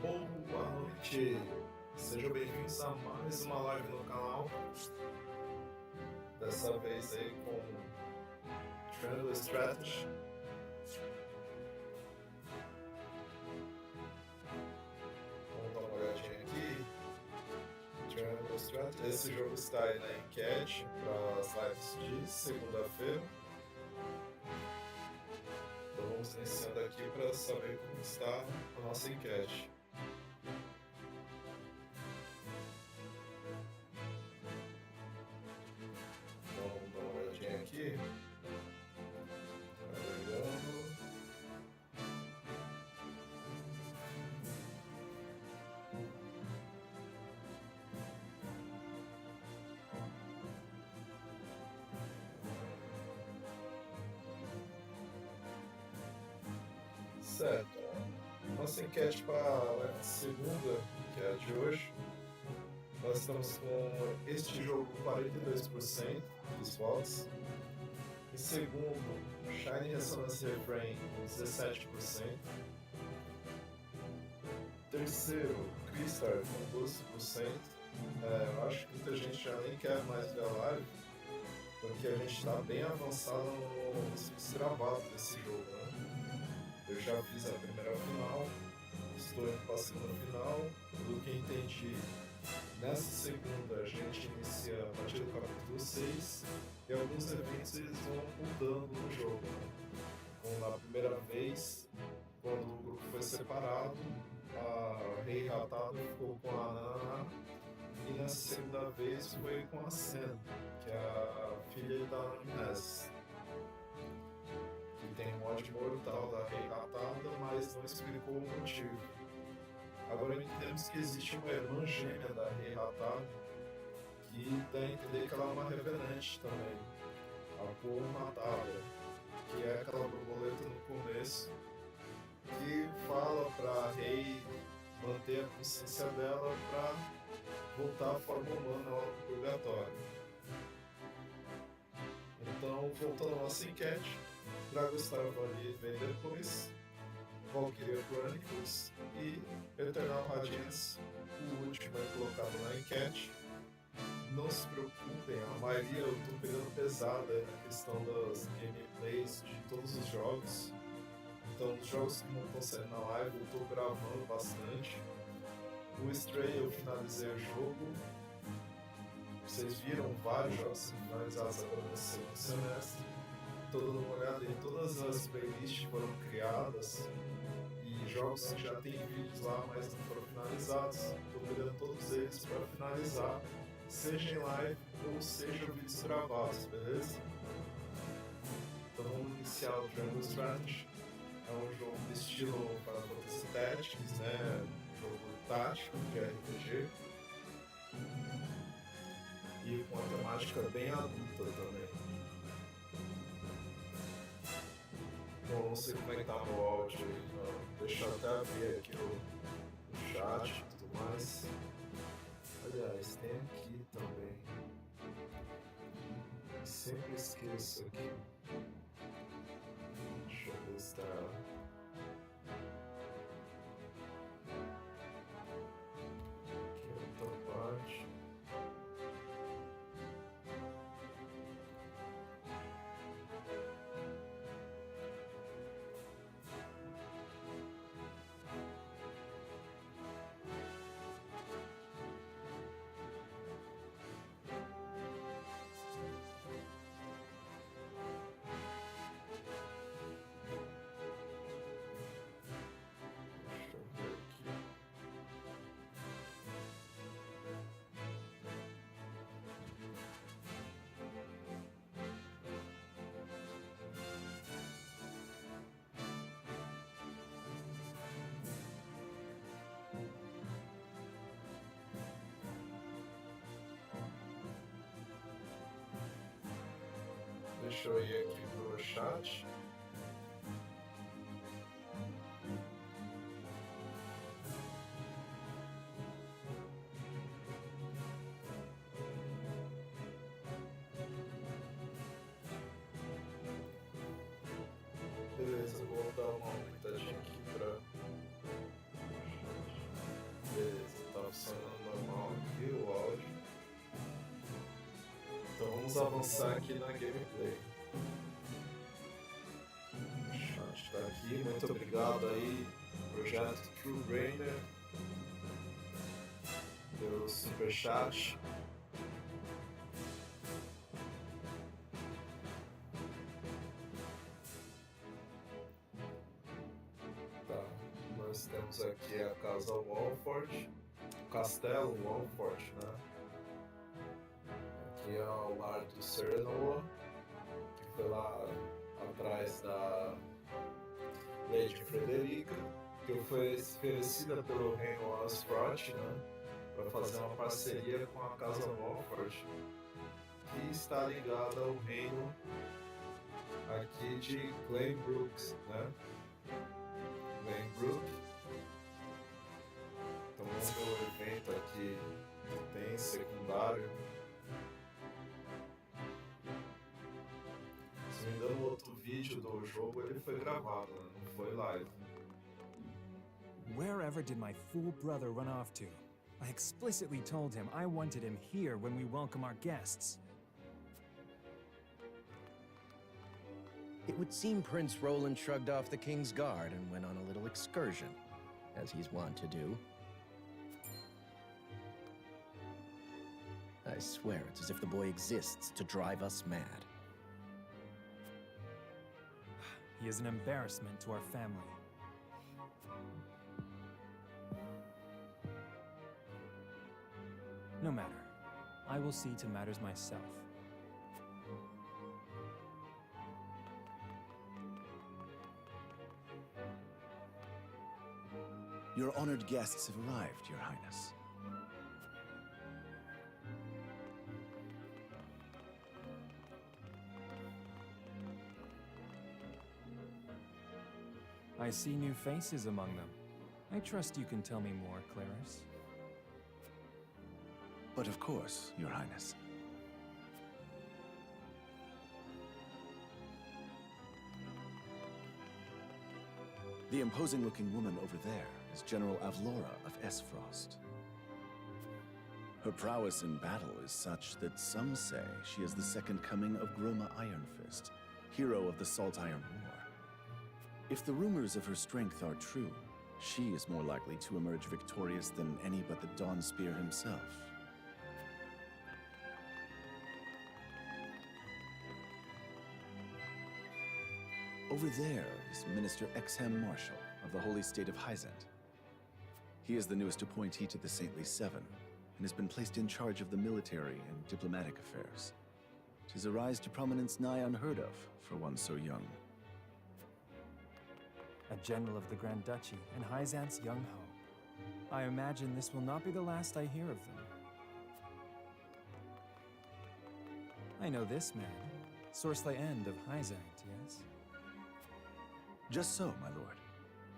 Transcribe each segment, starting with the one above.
Boa noite! Sejam bem-vindos a mais uma live no canal. Dessa vez aí com Triangle Strategy. Vamos dar uma olhadinha aqui. Triangle Strategy. Esse jogo está aí na enquete para as lives de segunda-feira. Então vamos iniciando aqui para saber como está a nossa enquete. Vamos dar uma olhadinha aqui. Carregando. Certo. Nossa enquete para a live de segunda, que é a de hoje, nós estamos com este jogo 42% dos votos. Em segundo, Shiny Resonance Refrain com 17%. Terceiro, Crystal com 12%. Eu acho que muita gente já nem quer mais ver a live, porque a gente está bem avançado nos vídeos gravados desse jogo, né? Eu já fiz a primeira final, estou indo para a segunda final. Do que entendi, nessa segunda a gente inicia a partir do capítulo 6 e alguns eventos eles vão mudando no jogo, né? Como na primeira vez, quando o grupo foi separado, a Rei Ratado ficou com a Nana, e nessa segunda vez foi com a Sen, que é a filha da minhas. Que tem mod mortal da Rei Ratada, mas não explicou o motivo. Agora entendemos que existe uma irmã gêmea da Rei Ratada, que dá a entender que ela é uma revenante também, a Por Ratada, que é aquela borboleta no começo, que fala para a Rei manter a consciência dela para voltar à forma humana lá no purgatório. Então, voltando à nossa enquete, Dragon Star Valley vem depois, Valkyria Chronicles e Eternal Radiance, o último é colocado na enquete. Não se preocupem, a maioria eu estou pegando pesada na questão das gameplays de todos os jogos. Então, os jogos que não estão saindo na live, eu estou gravando bastante. O Stray eu finalizei o jogo. Vocês viram vários jogos finalizados agora nesse segundo semestre. Estou dando uma olhada em todas as playlists que foram criadas e jogos que já tem vídeos lá, mas não foram finalizados. Estou pegando todos eles para finalizar, seja em live ou seja vídeos gravados, beleza? Então vamos iniciar o Jungle Strategy. É um jogo de estilo para todas as Tactics, né? Jogo tático de RPG. E com uma temática bem adulta também. Bom, não sei como é que tá o áudio aí, deixa eu até abrir aqui o chat e tudo mais. Aliás, tem aqui também. Sempre esqueço aqui. Deixa eu ver se tá. Aqui é outra parte. Deixa eu ir aqui pro chat. Beleza, vou dar uma aumentadinha aqui pra vamos avançar aqui na gameplay. O chat tá aqui, muito obrigado aí, projeto True Brainer, pelo superchat. Tá, nós temos aqui a casa Walford, o castelo Walford, né? Aqui é o lar do Serenoa, que foi lá atrás da Lady Frederica, que foi oferecida pelo reino Asfrot, né, para fazer uma parceria com a casa Walford, que está ligada ao reino aqui de Glenbrook, né? Glenbrook. Então vamos ver o evento aqui que tem secundário. Se não me engano, o outro vídeo do jogo ele foi gravado, né? Não foi live. Wherever did my fool brother run off to? I explicitly told him I wanted him here when we welcome our guests. It would seem Prince Roland shrugged off the King's Guard and went on a little excursion, as he's wont to do. I swear it's as if the boy exists to drive us mad. He is an embarrassment to our family. No matter. I will see to matters myself. Your honored guests have arrived, Your Highness. I see new faces among them. I trust you can tell me more, Clarice. But of course, Your Highness. The imposing-looking woman over there is General Avlora of Esfrost. Her prowess in battle is such that some say she is the second coming of Groma Ironfist, hero of the Salt Iron War. If the rumors of her strength are true, she is more likely to emerge victorious than any but the Dawnspear himself. Over there is Minister Exham Marshall of the Holy State of Hyzant. He is the newest appointee to the Saintly Seven, and has been placed in charge of the military and diplomatic affairs. 'Tis a rise to prominence nigh unheard of for one so young. A general of the Grand Duchy and Hyzant's young hope. I imagine this will not be the last I hear of them. I know this man, Sorsley End of Hyzant, yes? Just so, my lord.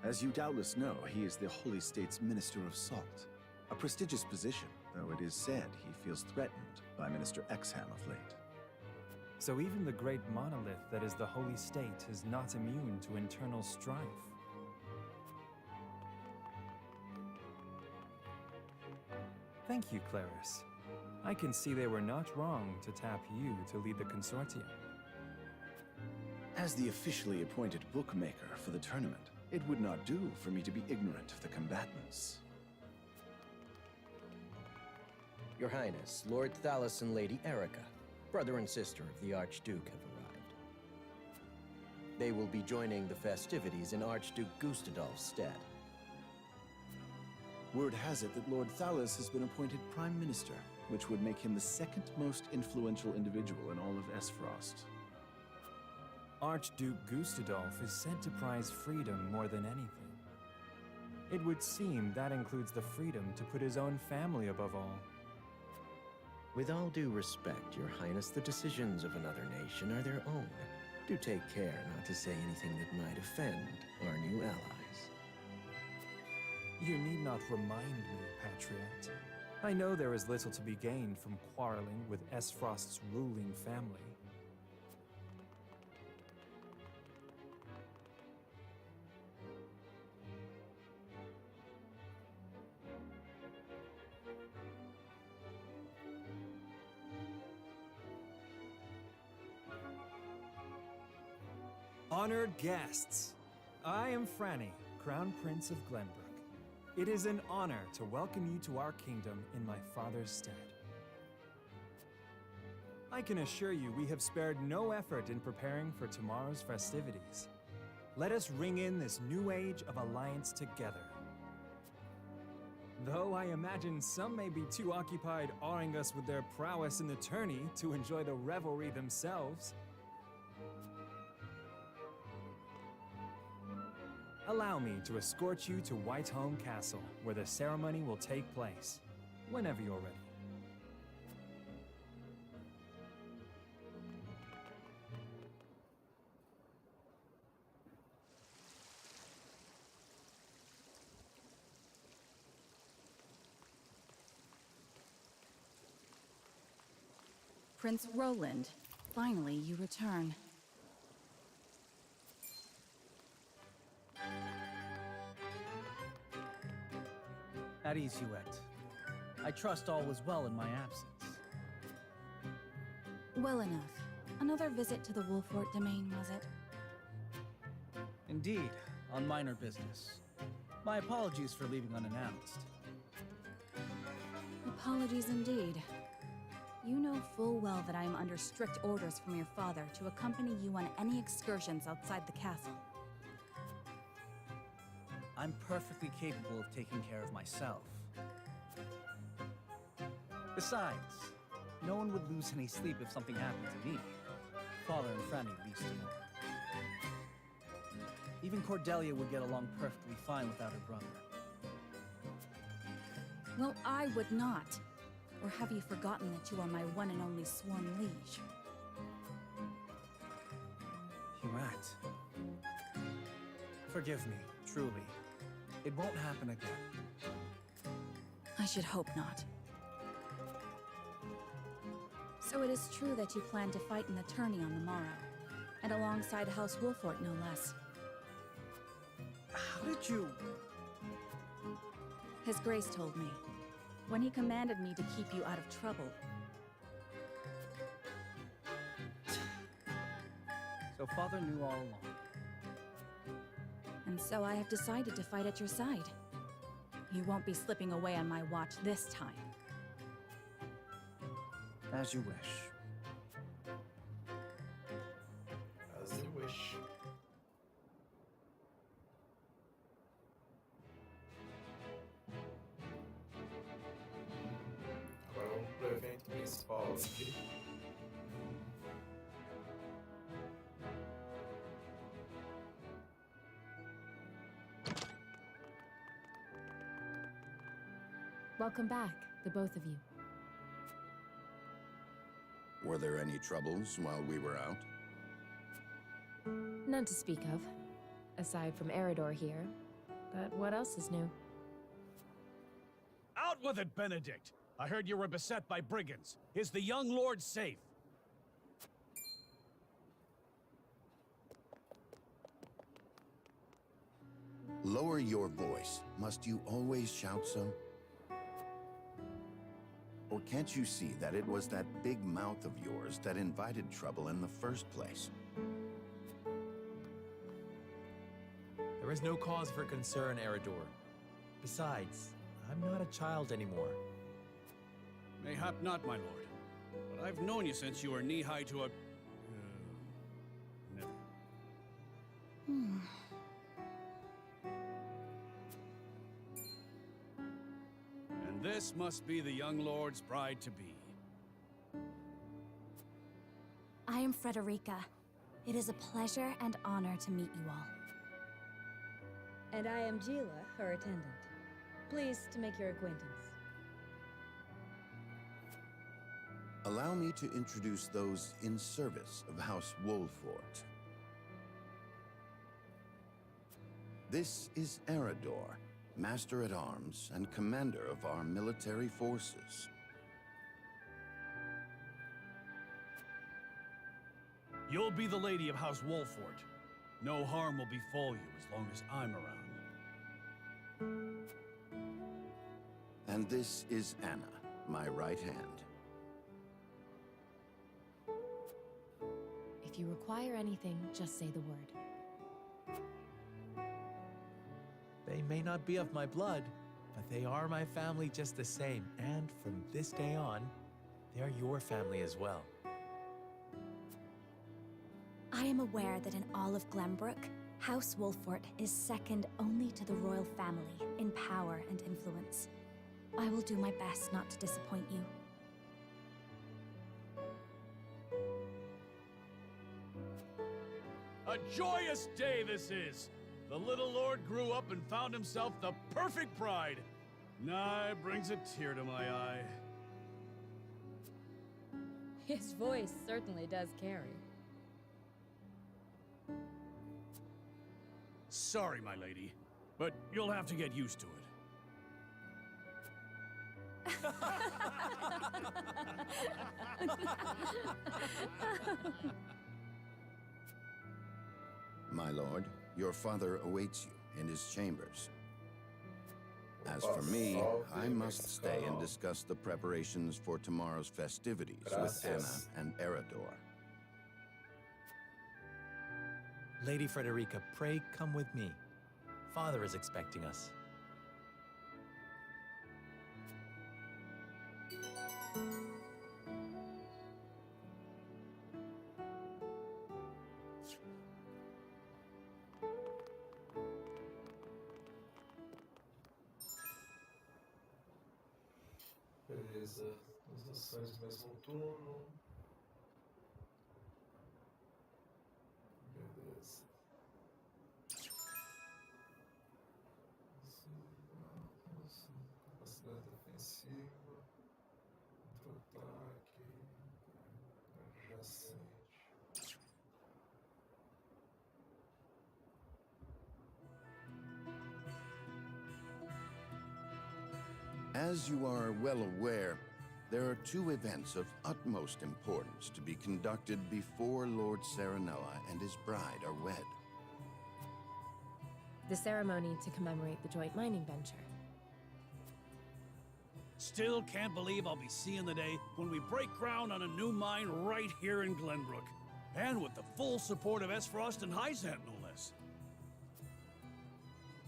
As you doubtless know, he is the Holy State's Minister of Salt. A prestigious position, though it is said he feels threatened by Minister Exham of late. So even the great monolith that is the Holy State is not immune to internal strife. Thank you, Clarice. I can see they were not wrong to tap you to lead the consortium. As the officially appointed bookmaker for the tournament, it would not do for me to be ignorant of the combatants. Your Highness, Lord Thalos and Lady Erica, brother and sister of the Archduke, have arrived. They will be joining the festivities in Archduke Gustadolf's stead. Word has it that Lord Thalos has been appointed Prime Minister, which would make him the second most influential individual in all of Esfrost. Archduke Gustadolf is said to prize freedom more than anything. It would seem that includes the freedom to put his own family above all. With all due respect, Your Highness, the decisions of another nation are their own. Do take care not to say anything that might offend our new allies. You need not remind me, Patriot. I know there is little to be gained from quarreling with Esfrost's ruling family. honored guests. I am Franny, Crown Prince of Glenbrook. It is an honor to welcome you to our kingdom in my father's stead. I can assure you we have spared no effort in preparing for tomorrow's festivities. Let us ring in this new age of alliance together. Though I imagine some may be too occupied awing us with their prowess in the tourney to enjoy the revelry themselves. Allow me to escort you to Whitehome Castle, where the ceremony will take place, whenever you're ready. Prince Roland, finally you return. At ease, Huet. I trust all was well in my absence. Well enough. Another visit to the Wolfort domain, was it? Indeed, on minor business. My apologies for leaving unannounced. Apologies indeed. You know full well that I am under strict orders from your father to accompany you on any excursions outside the castle. I'm perfectly capable of taking care of myself. Besides, no one would lose any sleep if something happened to me. Father and Franny least of all. Even Cordelia would get along perfectly fine without her brother. Well, I would not. Or have you forgotten that you are my one and only sworn liege? Huet. Forgive me, truly. It won't happen again. I should hope not. So it is true that you plan to fight in the tourney on the morrow, and alongside House Wolfort, no less. How did you... His Grace told me, when he commanded me to keep you out of trouble. So Father knew all along. And so I have decided to fight at your side. You won't be slipping away on my watch this time. As you wish. As you wish. Agora vamos pro evento principal aqui. Welcome back, the both of you. Were there any troubles while we were out? None to speak of, aside from Eridor here. But what else is new? Out with it, Benedict! I heard you were beset by brigands. Is the young lord safe? Lower your voice. Must you always shout so? Or can't you see that it was that big mouth of yours that invited trouble in the first place? There is no cause for concern, Eridor. Besides, I'm not a child anymore. Mayhap not, my lord. But I've known you since you were knee-high to a... never. And this must be the young lord's bride-to-be. I am Frederica. It is a pleasure and honor to meet you all. And I am Gila, her attendant. Pleased to make your acquaintance. Allow me to introduce those in service of House Wolfort. This is Eridor, Master-at-Arms and Commander of our military forces. You'll be the lady of House Wolfort. No harm will befall you as long as I'm around. And this is Anna, my right hand. If you require anything, just say the word. They may not be of my blood, but they are my family just the same. And from this day on, they are your family as well. I am aware that in all of Glenbrook, House Wolfort is second only to the royal family in power and influence. I will do my best not to disappoint you. A joyous day this is! The little lord grew up and found himself the perfect bride. Nigh brings a tear to my eye. His voice certainly does carry. Sorry, my lady, but you'll have to get used to it. My lord, your father awaits you in his chambers. As for me, I must stay and discuss the preparations for tomorrow's festivities with Anna and Eridor. Lady Frederica, pray come with me. Father is expecting us. Beleza, as ações do mesmo turno. Beleza. Capacidade defensiva. Contra-ataque. Adjacente. As you are well aware, there are two events of utmost importance to be conducted before Lord Serenella and his bride are wed. The ceremony to commemorate the joint mining venture. Still can't believe I'll be seeing the day when we break ground on a new mine right here in Glenbrook. And with the full support of Esfrost and Hyzant, no less.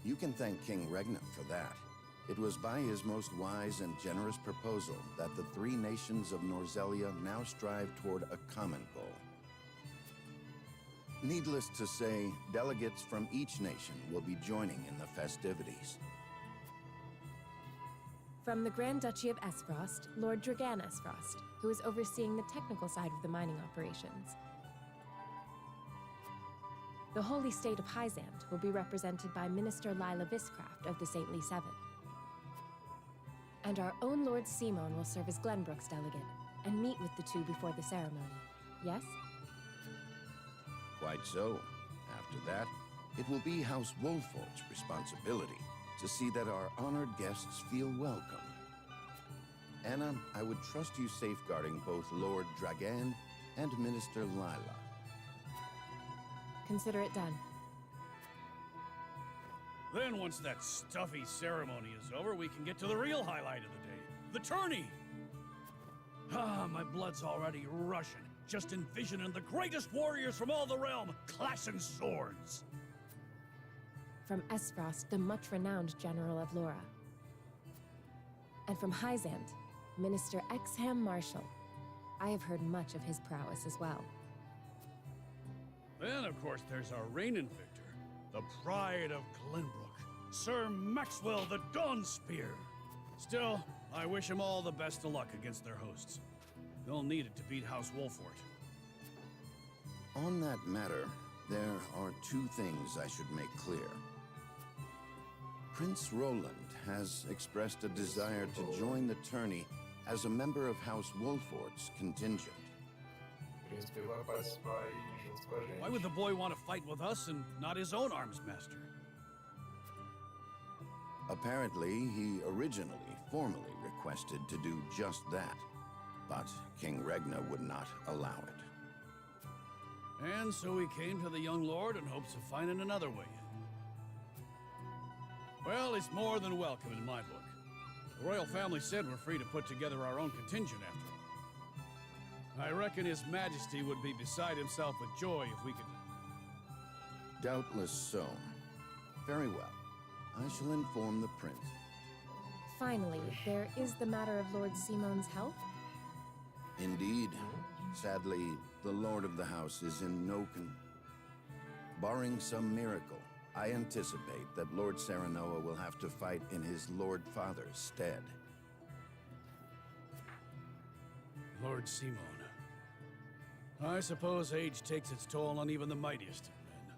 You can thank King Regna for that. It was by his most wise and generous proposal that the three nations of Norzelia now strive toward a common goal. Needless to say, delegates from each nation will be joining in the festivities. From the Grand Duchy of Esfrost, Lord Dragan Esfrost, who is overseeing the technical side of the mining operations. The Holy State of Hyzant will be represented by Minister Lila Viscraft of the Saintly Seven. And our own Lord Simon will serve as Glenbrook's delegate and meet with the two before the ceremony. Yes? Quite so. After that, it will be House Wolfort's responsibility to see that our honored guests feel welcome. Anna, I would trust you safeguarding both Lord Dragan and Minister Lila. Consider it done. Then once that stuffy ceremony is over, we can get to the real highlight of the day. The tourney! Ah, my blood's already rushing, just envisioning the greatest warriors from all the realm, clashing swords. From Esfrost, the much-renowned General of Laura. And from Hyzant, Minister Exham Marshal. I have heard much of his prowess as well. Then, of course, there's our reigning victor, the pride of Glenbrook, Sir Maxwell the Dawnspear. Still, I wish him all the best of luck against their hosts. They'll need it to beat House Wolfort. On that matter, there are two things I should make clear. Prince Roland has expressed a desire to join the tourney as a member of House Wolfort's contingent. Why would the boy want to fight with us and not his own arms master? Apparently, he originally formally requested to do just that, but King Regna would not allow it. And so he came to the young lord in hopes of finding another way in. Well, it's more than welcome in my book. The royal family said we're free to put together our own contingent after all. I reckon His Majesty would be beside himself with joy if we could... Doubtless so. Very well. I shall inform the prince. Finally, there is the matter of Lord Simon's health. Indeed. Sadly, the lord of the house is in no Barring some miracle, I anticipate that Lord Serenoa will have to fight in his Lord Father's stead. Lord Simon. I suppose age takes its toll on even the mightiest of men.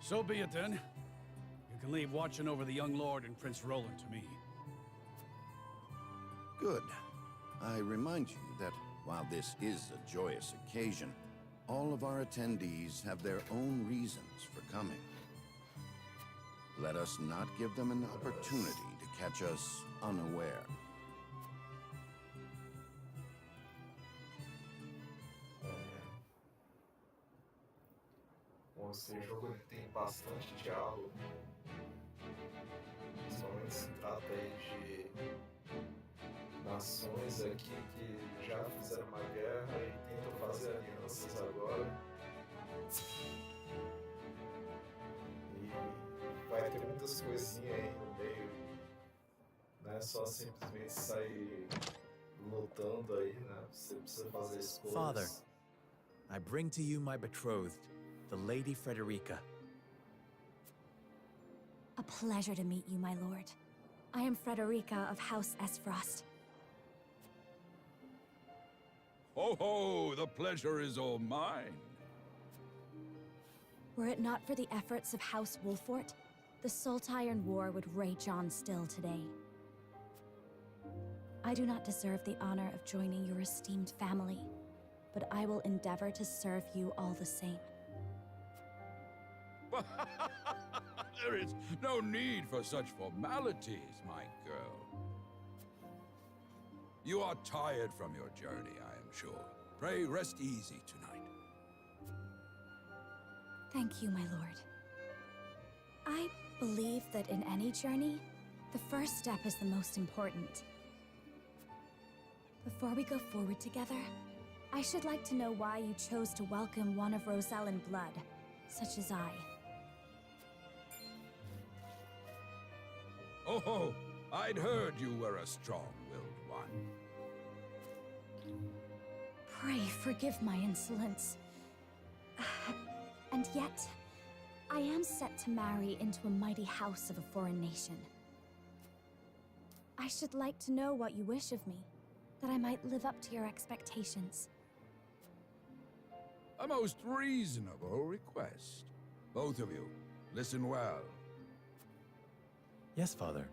So be it then. You can leave watching over the young lord and Prince Roland to me. Good. I remind you that while this is a joyous occasion, all of our attendees have their own reasons for coming. Let us not give them an opportunity to catch us unaware. Bom, esse jogo ele tem bastante diálogo. Principalmente se trata aí de nações aqui que já fizeram uma guerra e tentam fazer alianças agora. E vai ter muitas coisinhas aí no meio. Não é só simplesmente sair lutando aí, né? Você precisa fazer escolhas. Father, I bring to you my betrothed, the Lady Frederica. A pleasure to meet you, my lord. I am Frederica of House Esfrost. Ho ho! The pleasure is all mine. Were it not for the efforts of House Wolfort, the Saltiron War would rage on still today. I do not deserve the honor of joining your esteemed family, but I will endeavor to serve you all the same. There is no need for such formalities, my girl. You are tired from your journey, I am sure. Pray rest easy tonight. Thank you, my lord. I believe that in any journey, the first step is the most important. Before we go forward together, I should like to know why you chose to welcome one of Rosellan blood, such as I. Oh ho! I'd heard you were a strong-willed one. Pray forgive my insolence. And yet, I am set to marry into a mighty house of a foreign nation. I should like to know what you wish of me, that I might live up to your expectations. A most reasonable request. Both of you, listen well. Yes, Father.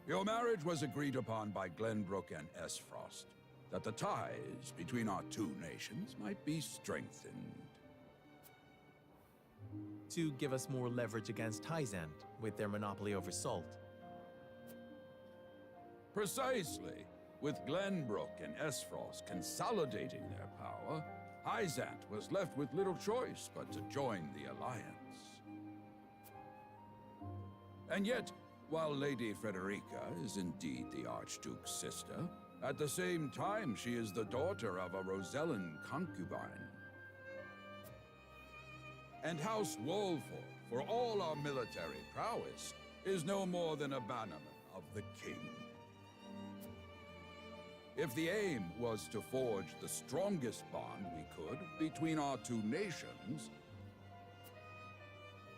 Your marriage was agreed upon by Glenbrook and Esfrost, that the ties between our two nations might be strengthened. To give us more leverage against Hyzant with their monopoly over salt. Precisely. With Glenbrook and Esfrost consolidating their power, Hyzant was left with little choice but to join the alliance. And yet, while Lady Frederica is indeed the Archduke's sister, at the same time she is the daughter of a Rosellan concubine. And House Wolfort, for all our military prowess, is no more than a bannerman of the king. If the aim was to forge the strongest bond we could between our two nations...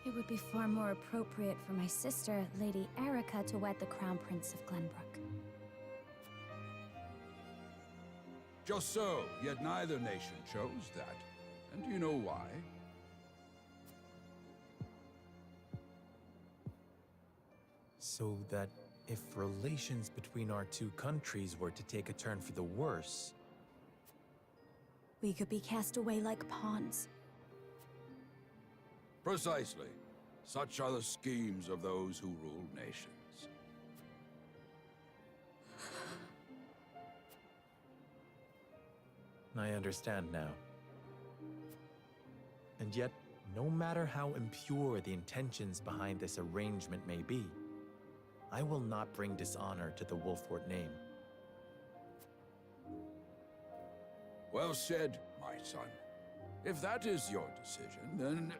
It would be far more appropriate for my sister, Lady Erica, to wed the Crown Prince of Glenbrook. Just so, yet neither nation chose that. And do you know why? So that if relations between our two countries were to take a turn for the worse... We could be cast away like pawns. Precisely. Such are the schemes of those who rule nations. I understand now. And yet, no matter how impure the intentions behind this arrangement may be, I will not bring dishonor to the Wolfort name. Well said, my son. If that is your decision, then...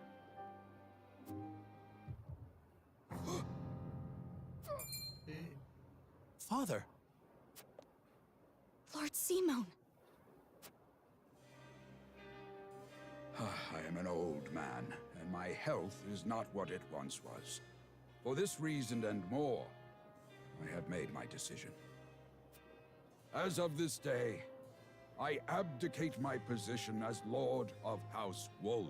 Father! Lord Simone! I am an old man, and my health is not what it once was. For this reason and more, I have made my decision. As of this day, I abdicate my position as Lord of House Wolfort.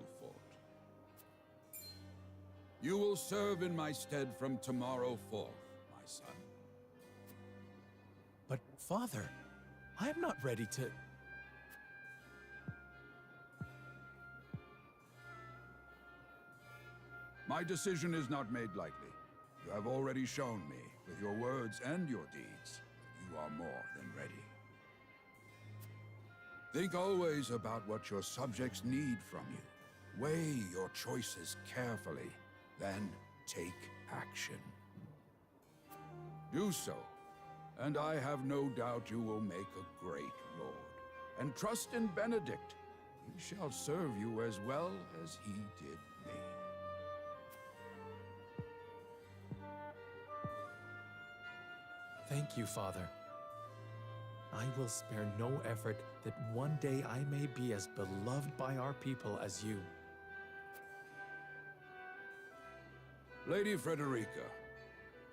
You will serve in my stead from tomorrow forth, my son. But, Father, I am not ready to... My decision is not made lightly. You have already shown me, with your words and your deeds, that you are more than ready. Think always about what your subjects need from you. Weigh your choices carefully, then take action. Do so, and I have no doubt you will make a great lord. And trust in Benedict. He shall serve you as well as he did me. Thank you, Father. I will spare no effort that one day I may be as beloved by our people as you. Lady Frederica,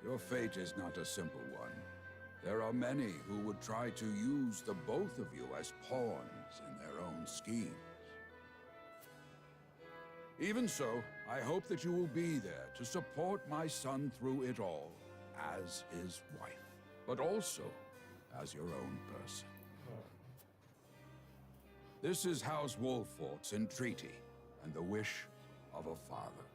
your fate is not a simple one. There are many who would try to use the both of you as pawns in their own schemes. Even so, I hope that you will be there to support my son through it all, as his wife, but also as your own person. This is House Wolfort's entreaty, and the wish of a father.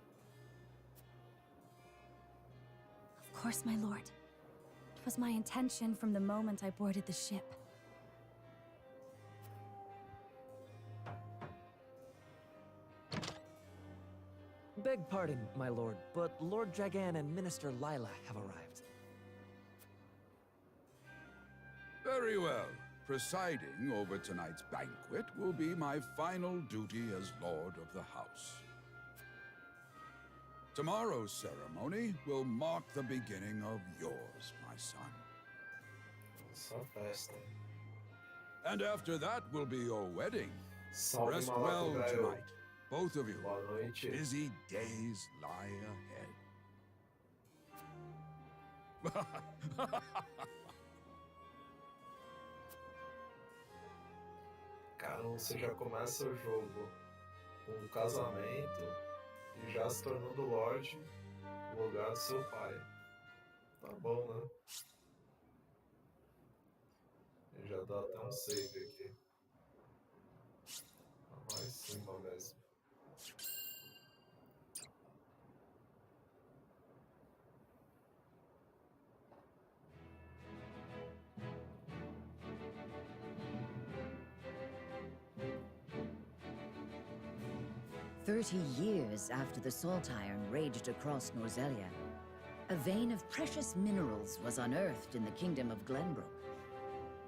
Of course, my lord. It was my intention from the moment I boarded the ship. Beg pardon, my lord, but Lord Jagan and Minister Lila have arrived. Very well. Presiding over tonight's banquet will be my final duty as Lord of the House. Tomorrow's ceremony will mark the beginning of yours, my son. Só festa. And after that will be your wedding. Salve Rest Malaco well Velho. tonight, both of you. Boa noite. Busy days lie ahead. Cara, você já começa o jogo com um casamento e já se tornando Lorde no lugar do seu pai. Tá bom, né? E já dá até um save aqui. Tá mais em cima mesmo. Years after the Salt Iron raged across Norzelia, a vein of precious minerals was unearthed in the kingdom of Glenbrook.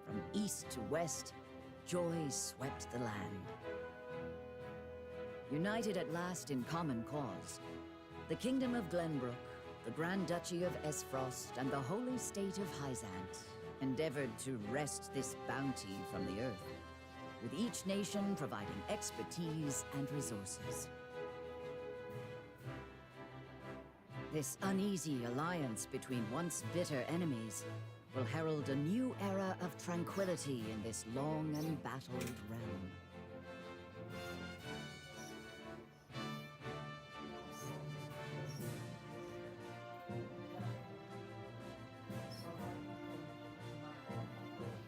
From east to west, joy swept the land. United at last in common cause, the kingdom of Glenbrook, the Grand Duchy of Esfrost, and the holy state of Hyzant endeavored to wrest this bounty from the earth, with each nation providing expertise and resources. This uneasy alliance between once bitter enemies will herald a new era of tranquility in this long and battled realm.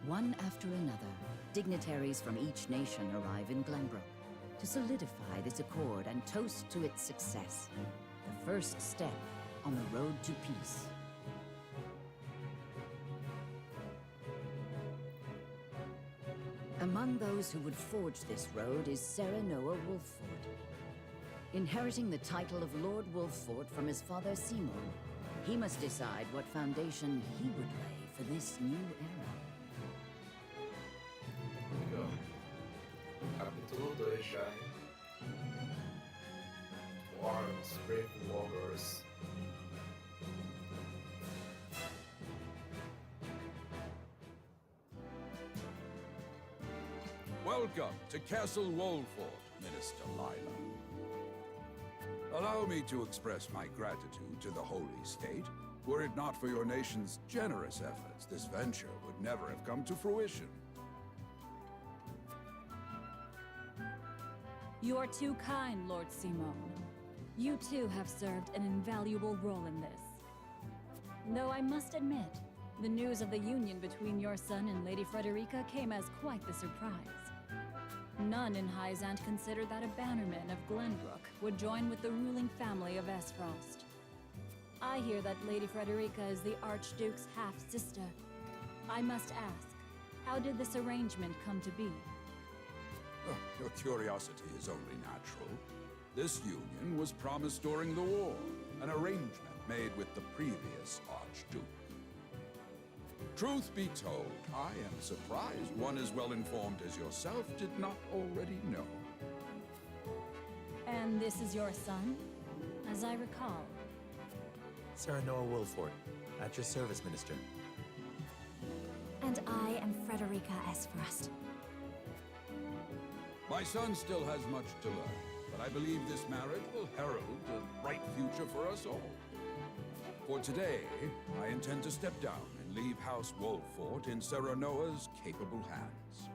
One after another, dignitaries from each nation arrive in Glenbrook to solidify this accord and toast to its success, the first step on the road to peace. Among those who would forge this road is Serenoa Wolfort. Inheriting the title of Lord Wolfort from his father Simon, He must decide what foundation he would lay for this new era. Legal. Capítulo 2 já, hein? Arms, Brave Warriors. Welcome to Castle Wolford, Minister Lila. Allow me to express my gratitude to the Holy State. Were it not for your nation's generous efforts, this venture would never have come to fruition. You are too kind, Lord Simone. You too have served an invaluable role in this. Though I must admit, the news of the union between your son and Lady Frederica came as quite the surprise. None in Hyzant considered that a bannerman of Glenbrook would join with the ruling family of Esfrost. I hear that Lady Frederica is the Archduke's half-sister. I must ask, how did this arrangement come to be? Oh, your curiosity is only natural. This union was promised during the war, an arrangement made with the previous Archduke. Truth be told, I am surprised one as well informed as yourself did not already know. And this is your son? As I recall. Serenoa Wolford, at your service, Minister. And I am Frederica Esfrost. My son still has much to learn, but I believe this marriage will herald a bright future for us all. For today, I intend to step down and leave House Wolford in Serenoa's capable hands.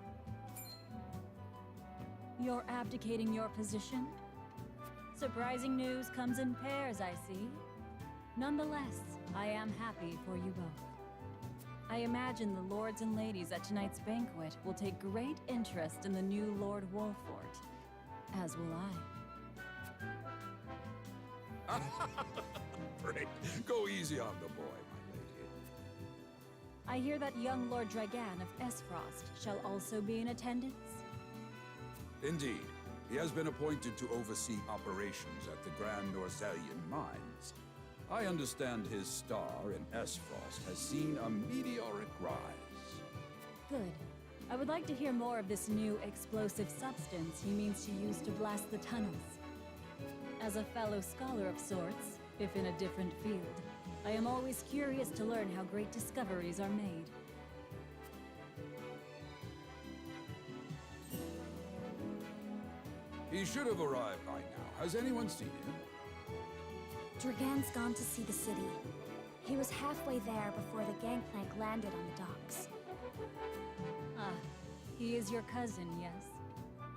You're abdicating your position? Surprising news comes in pairs, I see. Nonetheless, I am happy for you both. I imagine the lords and ladies at tonight's banquet will take great interest in the new Lord Wolford, as will I. Great. Go easy on the boy, my lady. I hear that young Lord Dragan of Esfrost shall also be in attendance? Indeed. He has been appointed to oversee operations at the Grand Norzelian mines. I understand his star in Esfrost has seen a meteoric rise. Good. I would like to hear more of this new explosive substance he means to use to blast the tunnels. As a fellow scholar of sorts, if in a different field, I am always curious to learn how great discoveries are made. He should have arrived by now. Has anyone seen him? Dragan's gone to see the city. He was halfway there before the gangplank landed on the docks. Ah, he is your cousin, yes?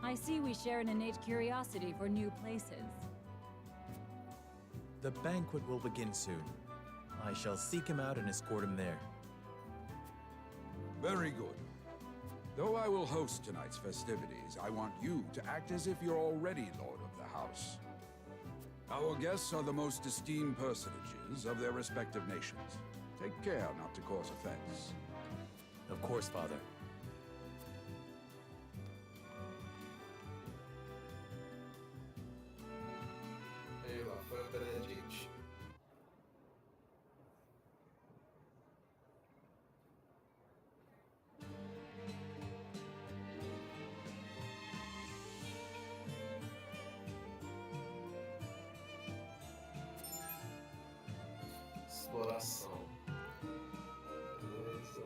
I see we share an innate curiosity for new places. The banquet will begin soon. I shall seek him out and escort him there. Very good. Though I will host tonight's festivities, I want you to act as if you're already Lord of the House. Our guests are the most esteemed personages of their respective nations. Take care not to cause offense. Of course, Father. Aí lá foi o Benedict. Exploração. Beleza.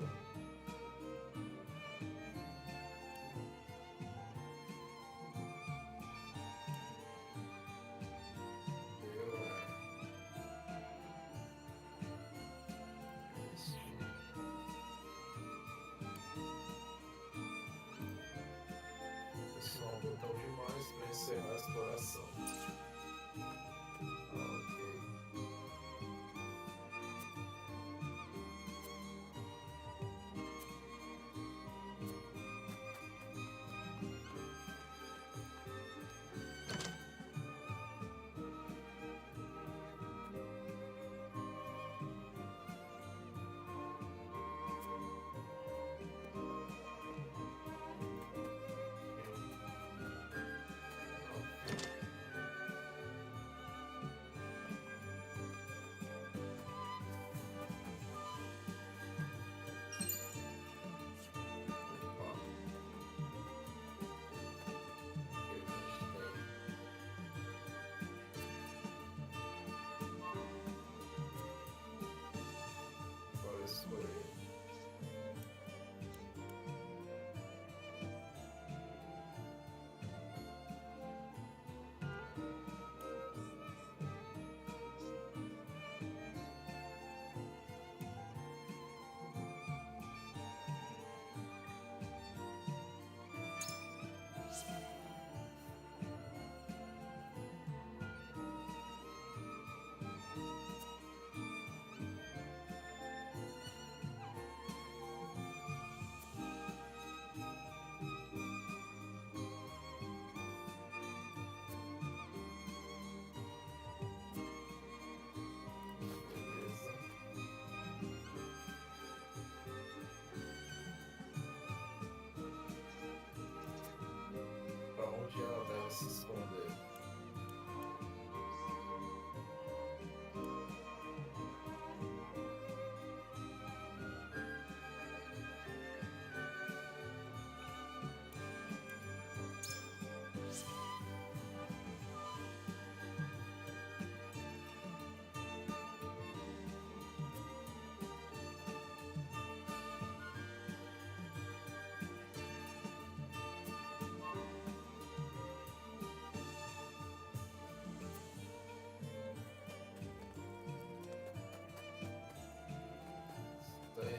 Pessoal, botão demais para encerrar a exploração. Ok.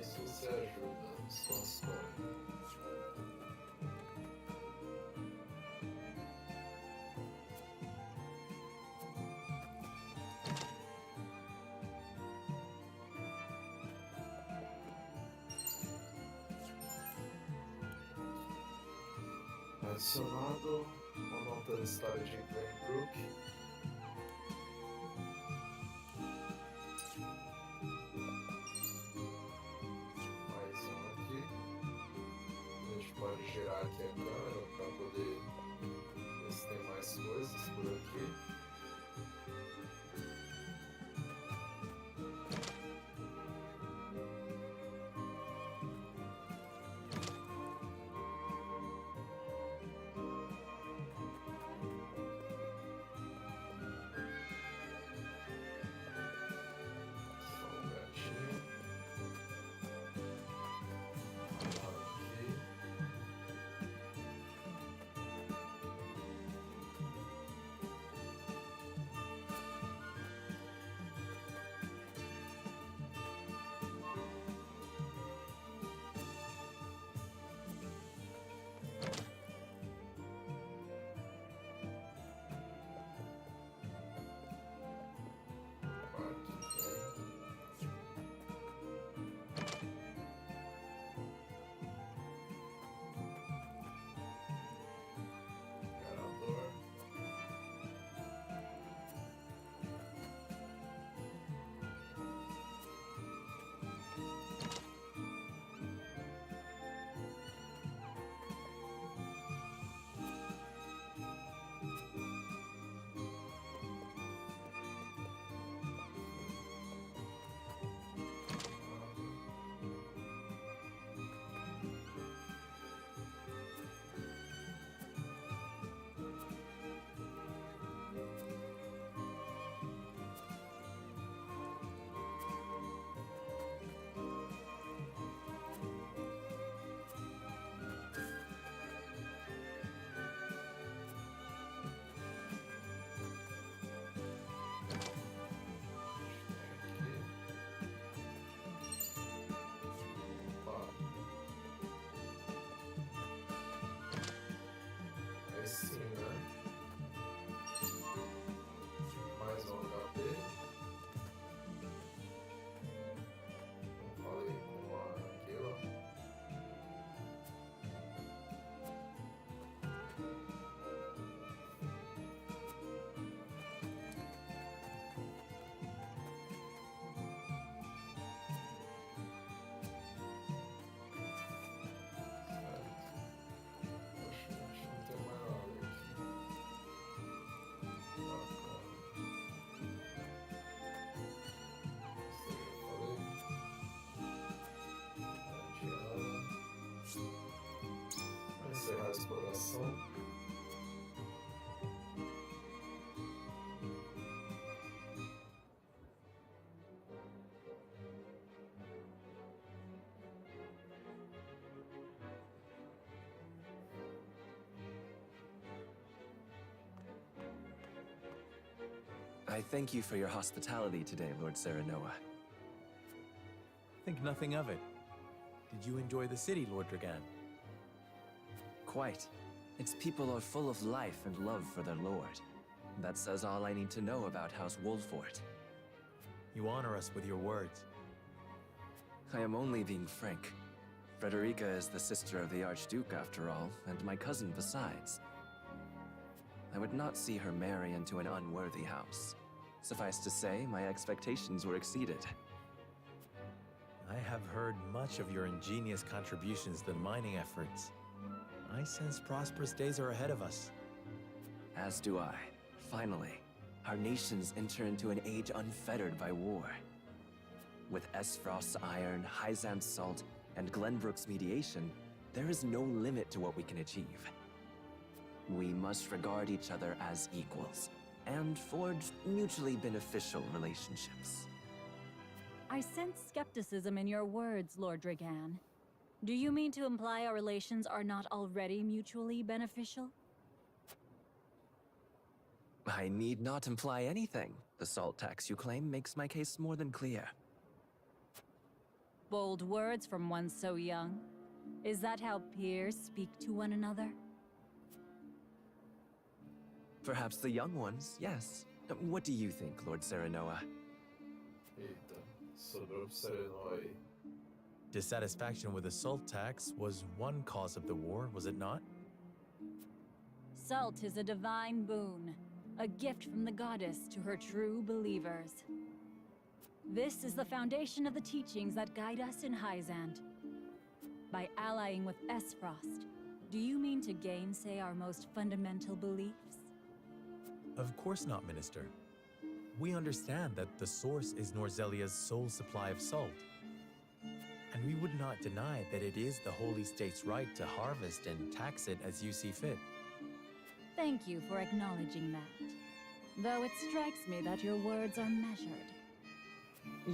Se você ajuda, só escolhe. Adicionado uma nota da história de Glenbrook. Mais um aqui. A gente pode girar aqui a câmera para poder ver se tem mais coisas por aqui. Sim, né? Mais um HP. Não falei com aquilo. Encerrar a exploração. I thank you for your hospitality today, Lord Serenoa. Think nothing of it. Did you enjoy the city, Lord Dragan? Quite. Its people are full of life and love for their lord. That says all I need to know about House Wolfort. You honor us with your words. I am only being frank. Frederica is the sister of the Archduke, after all, and my cousin besides. I would not see her marry into an unworthy house. Suffice to say, my expectations were exceeded. I have heard much of your ingenious contributions to the mining efforts. I sense prosperous days are ahead of us. As do I. Finally, our nations enter into an age unfettered by war. With Esfrost's iron, Hyzant's salt, and Glenbrook's mediation, there is no limit to what we can achieve. We must regard each other as equals, and forge mutually beneficial relationships. I sense skepticism in your words, Lord Dragan. Do you mean to imply our relations are not already mutually beneficial? I need not imply anything. The salt tax you claim makes my case more than clear. Bold words from one so young. Is that how peers speak to one another? Perhaps the young ones, yes. What do you think, Lord Serenoa? Eita, sobrou pro Serenoa aí. Dissatisfaction with the salt tax was one cause of the war, was it not? Salt is a divine boon, a gift from the goddess to her true believers. This is the foundation of the teachings that guide us in Hyzant. By allying with Esfrost, do you mean to gainsay our most fundamental beliefs? Of course not, Minister. We understand that the source is Norzelia's sole supply of salt. And we would not deny that it is the Holy State's right to harvest and tax it as you see fit. Thank you for acknowledging that. Though it strikes me that your words are measured.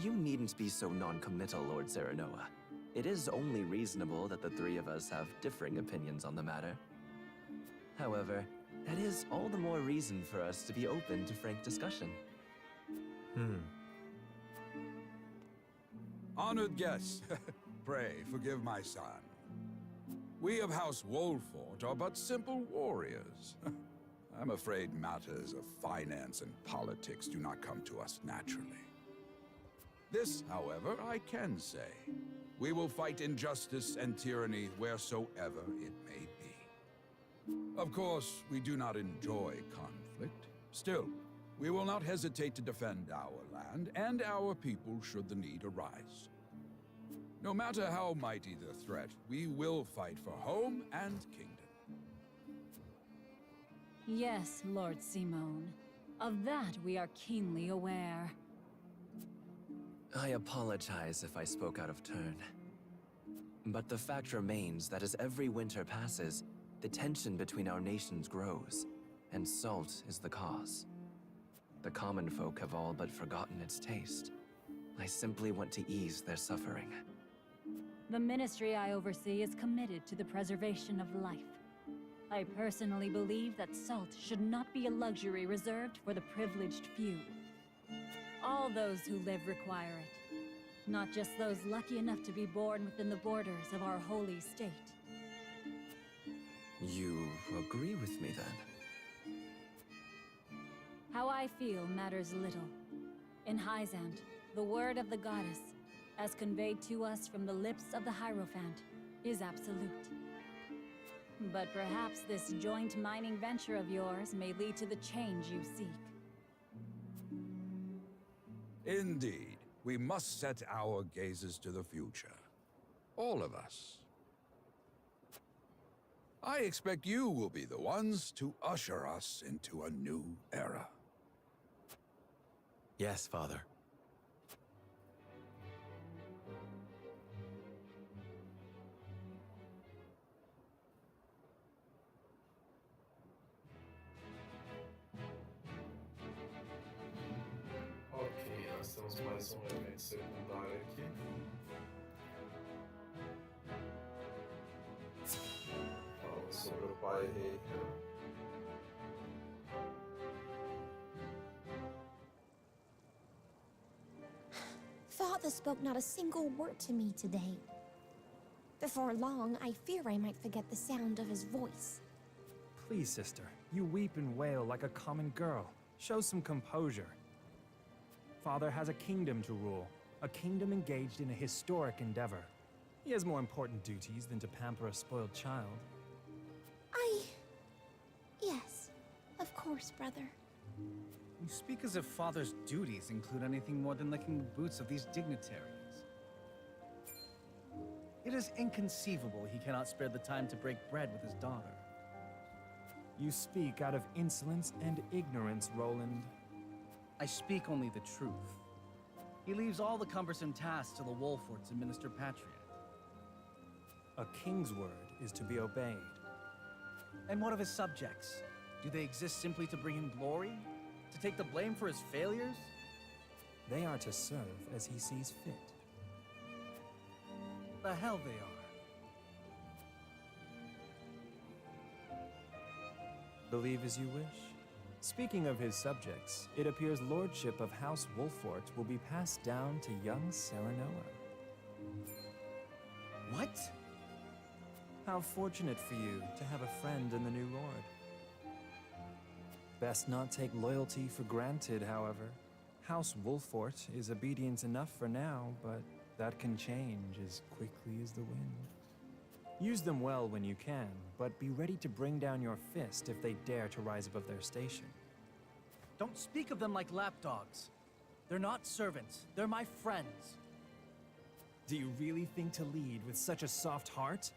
You needn't be so non-committal, Lord Serenoa. It is only reasonable that the three of us have differing opinions on the matter. However, that is all the more reason for us to be open to frank discussion. Honored guests, pray forgive my son. We of House Wolfort are but simple warriors. I'm afraid matters of finance and politics do not come to us naturally. This, however, I can say. We will fight injustice and tyranny wheresoever it may be. Of course, we do not enjoy conflict. Still, we will not hesitate to defend our land and our people should the need arise. No matter how mighty the threat, we will fight for home and kingdom. Yes, Lord Simone. Of that we are keenly aware. I apologize if I spoke out of turn. But the fact remains that as every winter passes, the tension between our nations grows, and salt is the cause. The common folk have all but forgotten its taste. I simply want to ease their suffering. The ministry I oversee is committed to the preservation of life. I personally believe that salt should not be a luxury reserved for the privileged few. All those who live require it, not just those lucky enough to be born within the borders of our holy state. You agree with me, then? How I feel matters little. In Hyzant, the word of the goddess, as conveyed to us from the lips of the Hierophant, is absolute. But perhaps this joint mining venture of yours may lead to the change you seek. Indeed, we must set our gazes to the future. All of us. I expect you will be the ones to usher us into a new era. Yes, Father. Ok, nós temos mais um evento secundário aqui. Fala sobre o pai rei. Father spoke not a single word to me today. Before long, I fear I might forget the sound of his voice. Please, sister, you weep and wail like a common girl. Show some composure. Father has a kingdom to rule, a kingdom engaged in a historic endeavor. He has more important duties than to pamper a spoiled child. Yes, of course, brother. You speak as if Father's duties include anything more than licking the boots of these dignitaries. It is inconceivable he cannot spare the time to break bread with his daughter. You speak out of insolence and ignorance, Roland. I speak only the truth. He leaves all the cumbersome tasks to the Wolforts and Minister Patriot. A king's word is to be obeyed. And what of his subjects? Do they exist simply to bring him glory? To take the blame for his failures? They are to serve as he sees fit. The hell they are. Believe as you wish. Speaking of his subjects, it appears lordship of House Wolfort will be passed down to young Serenoa. What? How fortunate for you to have a friend in the new lord. Best not take loyalty for granted, however. House Wolfort is obedient enough for now, but that can change as quickly as the wind. Use them well when you can, but be ready to bring down your fist if they dare to rise above their station. Don't speak of them like lapdogs. They're not servants. They're my friends. Do you really think to lead with such a soft heart?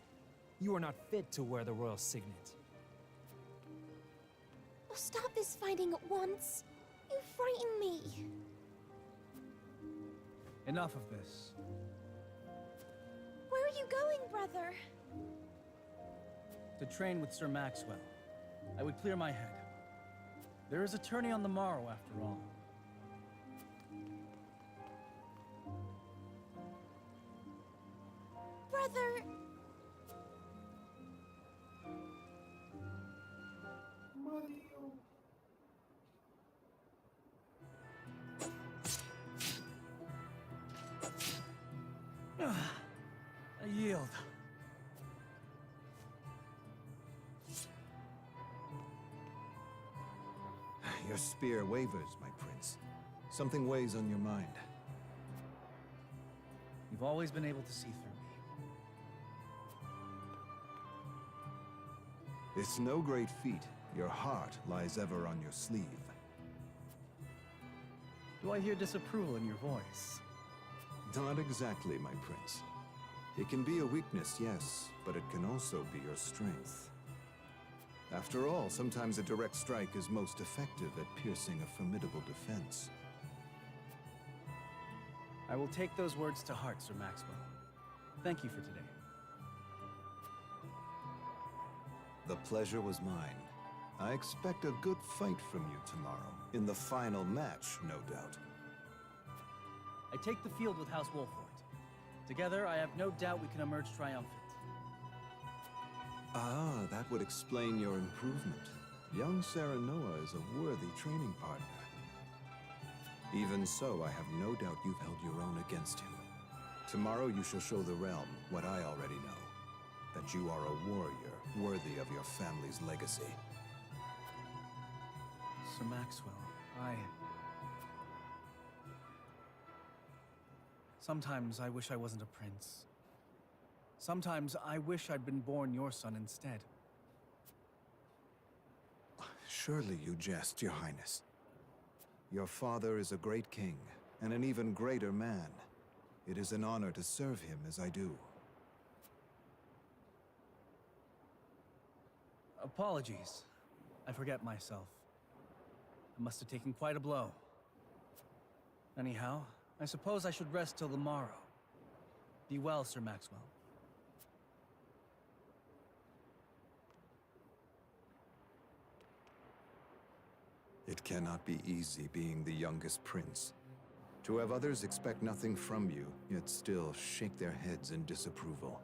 You are not fit to wear the royal signet. Oh, stop this fighting at once. You frighten me. Enough of this. Where are you going, brother? To train with Sir Maxwell. I would clear my head. There is a tourney on the morrow, after all. Brother... I yield. Your spear wavers, my prince. Something weighs on your mind. You've always been able to see through me. It's no great feat. Your heart lies ever on your sleeve. Do I hear disapproval in your voice? Not exactly, my prince. It can be a weakness, yes, but it can also be your strength. After all, sometimes a direct strike is most effective at piercing a formidable defense. I will take those words to heart, Sir Maxwell. Thank you for today. The pleasure was mine. I expect a good fight from you tomorrow. In the final match, no doubt. I take the field with House Wolfort. Together, I have no doubt we can emerge triumphant. Ah, that would explain your improvement. Young Serenoa is a worthy training partner. Even so, I have no doubt you've held your own against him. Tomorrow you shall show the realm what I already know. That you are a warrior worthy of your family's legacy. Sir Maxwell, Sometimes I wish I wasn't a prince. Sometimes I wish I'd been born your son instead. Surely you jest, Your Highness. Your father is a great king, and an even greater man. It is an honor to serve him as I do. Apologies. I forget myself. I must have taken quite a blow. Anyhow, I suppose I should rest till the morrow. Be well, Sir Maxwell. It cannot be easy being the youngest prince. To have others expect nothing from you, yet still shake their heads in disapproval.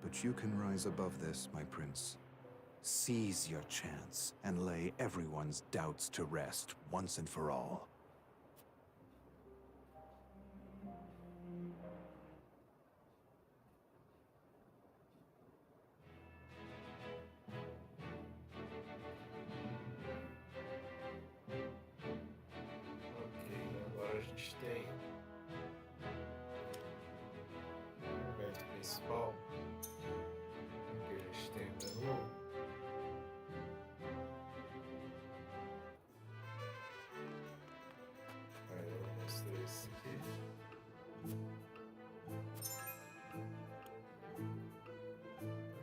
But you can rise above this, my prince. Seize your chance and lay everyone's doubts to rest once and for all. Agora a gente tem o evento principal, que a gente tem o menu. Aí eu mostrei esse aqui.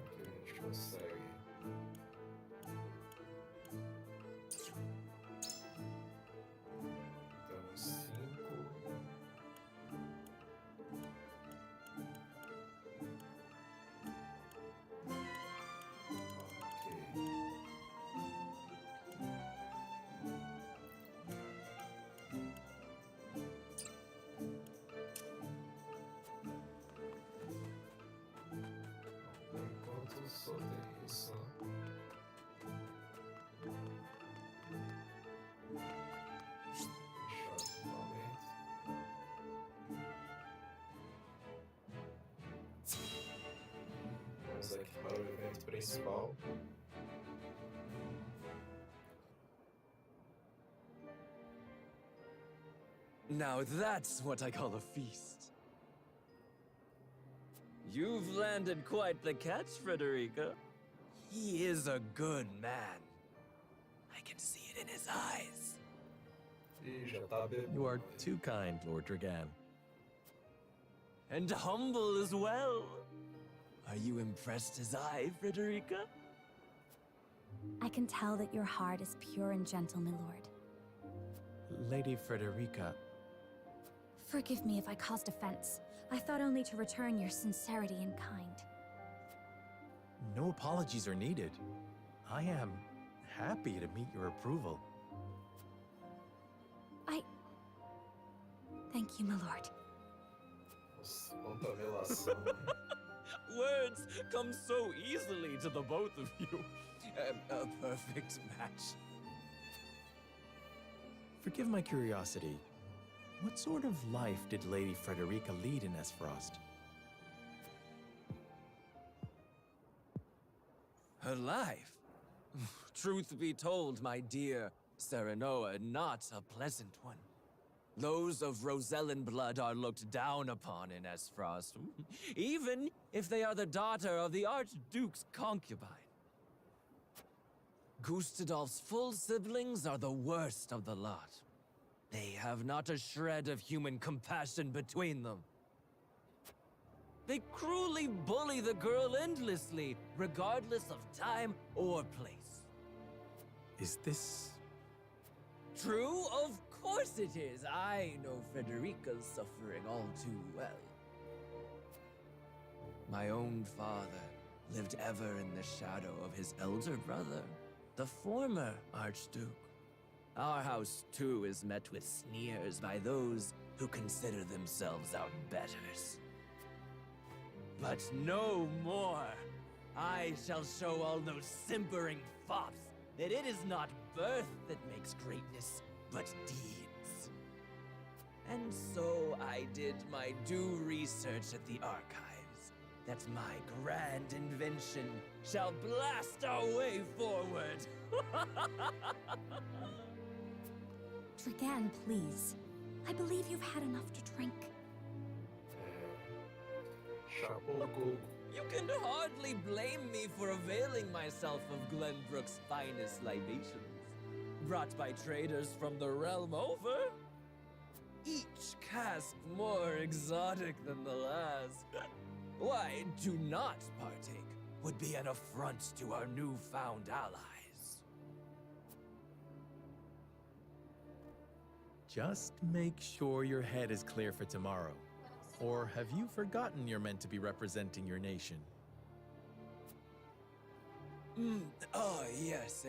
Aqui a gente consegue damos 5. Por enquanto só tem para o evento principal. Now that's what I call a feast. You've landed quite the catch, Frederica. He is a good man. I can see it in his eyes. Ih, já tá bebendo. You are too kind, Lord Dragan. And humble as well. Are you impressed as I, Frederica? I can tell that your heart is pure and gentle, my lord. Lady Frederica, Forgive me if I caused offense. I thought only to return your sincerity and kind. no apologies are needed. I am happy to meet your approval. Thank you, my lord. Nossa, quanta relação. Words come so easily to the both of you. A perfect match. Forgive my curiosity. What sort of life did Lady Frederica lead in Esfrost? Her life? Truth be told, my dear Serenoa, not a pleasant one. Those of Rosellan blood are looked down upon in Esfrost, even if they are the daughter of the Archduke's concubine. Gustadolf's full siblings are the worst of the lot. They have not a shred of human compassion between them. They cruelly bully the girl endlessly, regardless of time or place. Is this... True? Of course it is. I know Frederica's suffering all too well. My own father lived ever in the shadow of his elder brother, the former Archduke. Our house, too, is met with sneers by those who consider themselves our betters. But no more! I shall show all those simpering fops that it is not birth that makes greatness, but deeds. And so I did my due research at the archives, that my grand invention shall blast our way forward. Dragan, please. I believe you've had enough to drink. Chapou coco. You can hardly blame me for availing myself of Glenbrook's finest libations, brought by traders from the realm over. Each cask more exotic than the last. Why, do not partake would be an affront to our newfound allies. Just make sure your head is clear for tomorrow. Or have you forgotten you're meant to be representing your nation? Yes,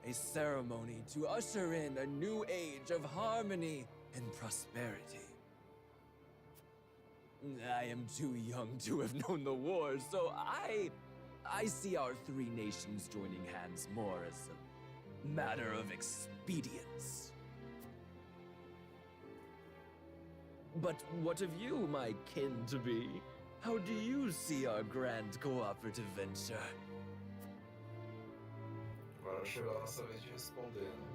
a ceremony to usher in a new age of harmony and prosperity. I am too young to have known the war, so I see our three nations joining hands more as a matter of expedience. But what of you, my kin-to-be? How do you see our grand cooperative venture? Agora chegou a nossa vez de responder, né?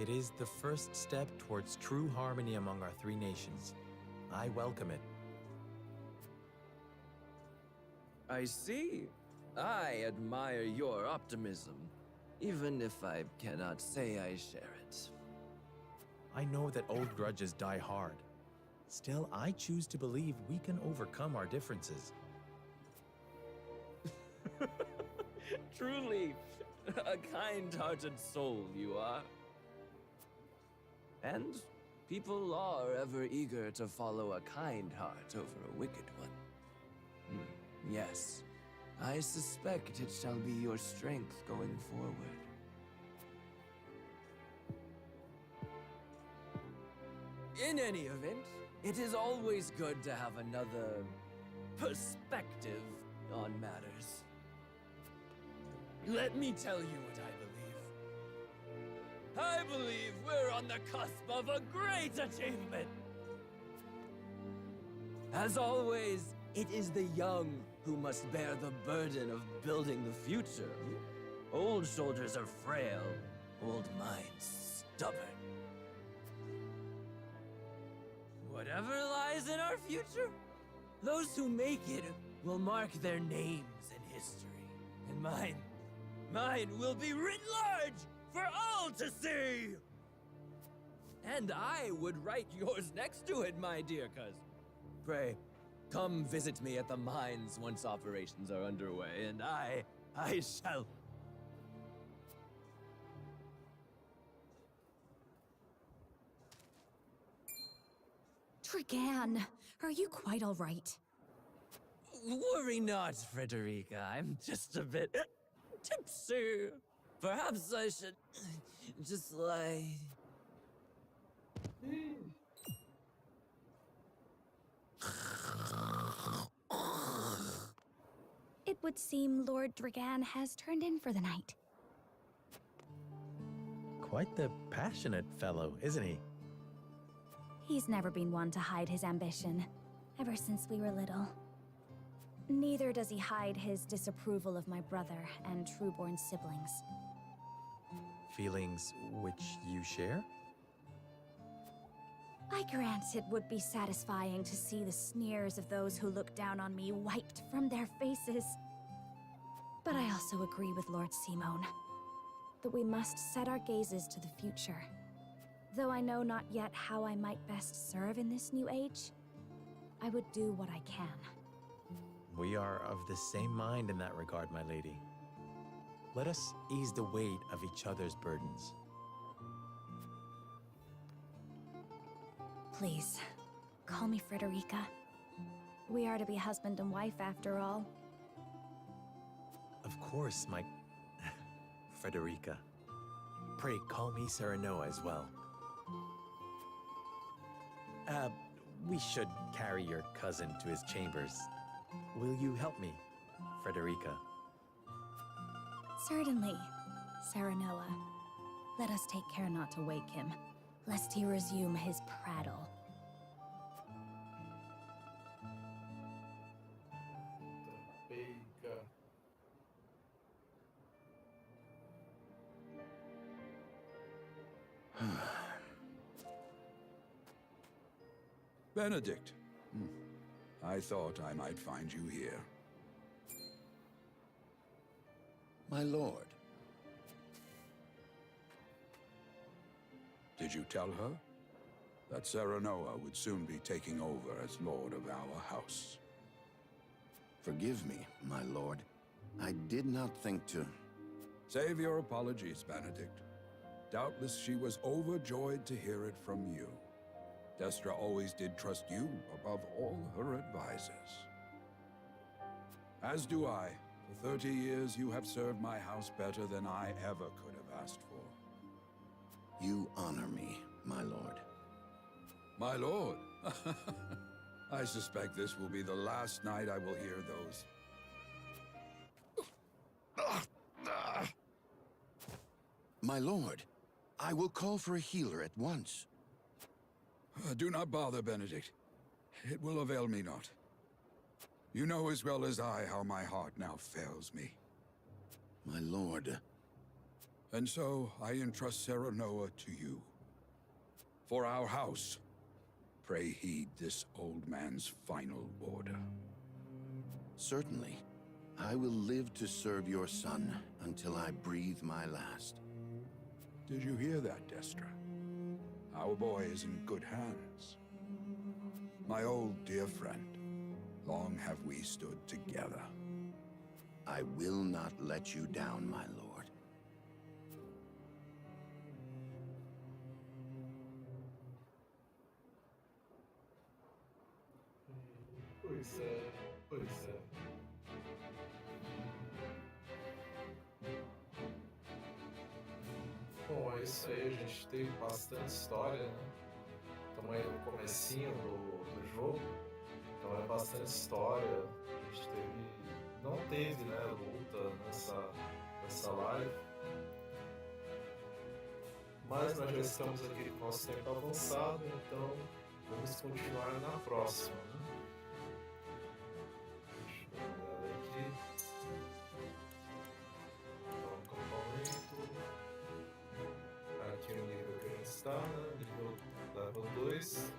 It is the first step towards true harmony among our three nations. I welcome it. I see. I admire your optimism, even if I cannot say I share it. I know that old grudges die hard. Still, I choose to believe we can overcome our differences. Truly, a kind-hearted soul you are. And people are ever eager to follow a kind heart over a wicked one. Yes, I suspect it shall be your strength going forward. In any event, it is always good to have another perspective on matters. Let me tell you what I believe we're on the cusp of a great achievement. As always, it is the young who must bear the burden of building the future. Old shoulders are frail, old minds stubborn. Whatever lies in our future, those who make it will mark their names in history. And mine will be writ large for all to see! And I would write yours next to it, my dear cousin. Pray, come visit me at the mines once operations are underway, and I shall... Dragan, are you quite all right? Worry not, Frederica. I'm just a bit tipsy. Perhaps I should just lie. It would seem Lord Dragan has turned in for the night. Quite the passionate fellow, isn't he? He's never been one to hide his ambition, ever since we were little. Neither does he hide his disapproval of my brother and true-born siblings. Feelings which you share? I grant it would be satisfying to see the sneers of those who look down on me wiped from their faces. But I also agree with Lord Simone that we must set our gazes to the future. Though I know not yet how I might best serve in this new age, I would do what I can. We are of the same mind in that regard, my lady. Let us ease the weight of each other's burdens. Please, call me Frederica. We are to be husband and wife after all. Of course, my... Frederica. Pray, call me Serenoa as well. We should carry your cousin to his chambers. Will you help me, Frederica? Certainly, Serenoa. Let us take care not to wake him, lest he resume his prattle. Benedict. I thought I might find you here. My lord. Did you tell her that Serenoa would soon be taking over as lord of our house? Forgive me, my lord. I did not think to... Save your apologies, Benedict. Doubtless she was overjoyed to hear it from you. Destra always did trust you above all her advisors. As do I. For 30 years, you have served my house better than I ever could have asked for. You honor me, my lord. My lord? I suspect this will be the last night I will hear those. My lord, I will call for a healer at once. Do not bother, Benedict. It will avail me not. You know as well as I how my heart now fails me. My lord. And so I entrust Serenoa to you. For our house, pray heed this old man's final order. Certainly. I will live to serve your son until I breathe my last. Did you hear that, Destra? Our boy is in good hands. My old dear friend, long have we stood together. I will not let you down, my lord. Pois é, pois é. Bom, é isso aí, a gente teve bastante história, né? Então estamos aí no comecinho do jogo, então é bastante história. A gente não teve, né, luta nessa live, mas nós já estamos aqui com o nosso tempo avançado, então vamos continuar na próxima, né? Deixa eu dar uma olhada aqui. Então, acampamento. Aqui o nível que a gente está, né? Nível level 2.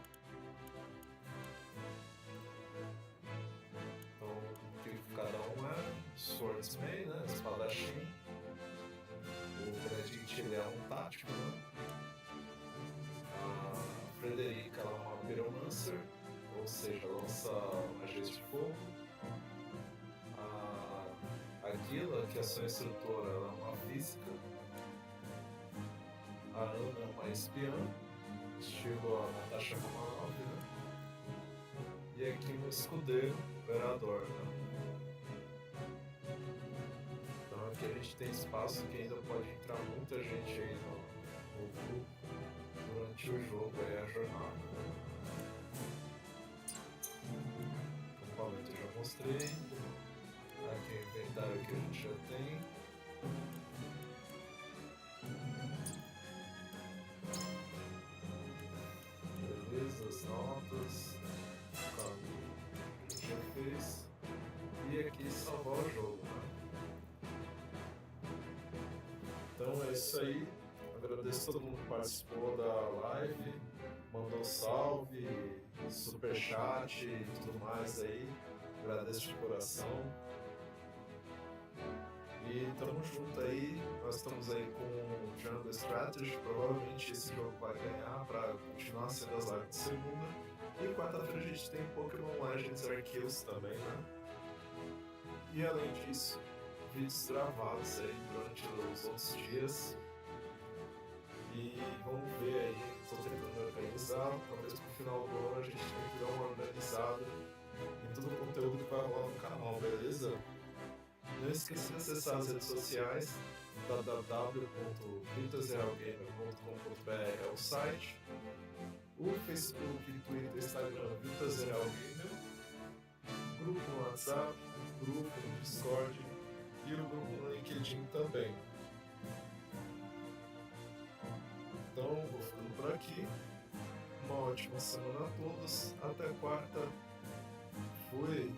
Então, o que cada um é? Swordsman, né? Espadachim. O Benedict, ele é um tático, né? A Frederica, ela é uma pyromancer, ou seja, lança magias de fogo. A Gila, que é a sua instrutora, ela é uma física. A Ana é uma espiã, estilo a Natasha Romanoff, né? E aqui no escudeiro, o Verador, né? Então aqui a gente tem espaço que ainda pode entrar muita gente aí no grupo durante o jogo, aí a jornada. O acampamento eu já mostrei. Aqui o inventário que a gente já tem. Beleza, as notas, o caminho que a gente já fez. E aqui salvar o jogo, né? Então é isso aí. Agradeço a todo mundo que participou da live, mandou salve, superchat e tudo mais aí. Agradeço de coração. E tamo junto aí, nós estamos aí com o Jungle Strategy, provavelmente esse jogo vai ganhar para continuar sendo as lives de segunda. E quarta-feira a gente tem Pokémon Legends Arceus também, né? E além disso, vídeos gravados aí durante os outros dias. E vamos ver aí, estou tentando me organizar, talvez no final do ano a gente tenha que dar uma organizada em todo o conteúdo que vai rolar no canal, beleza? Não esqueça de acessar as redes sociais, www.vitasrealgamer.com.br é o site, o Facebook, Twitter, Instagram, vitasrealgamer, grupo no WhatsApp, grupo no Discord e o grupo no LinkedIn também. Então, vou ficando por aqui. Uma ótima semana a todos. Até quarta. Fui!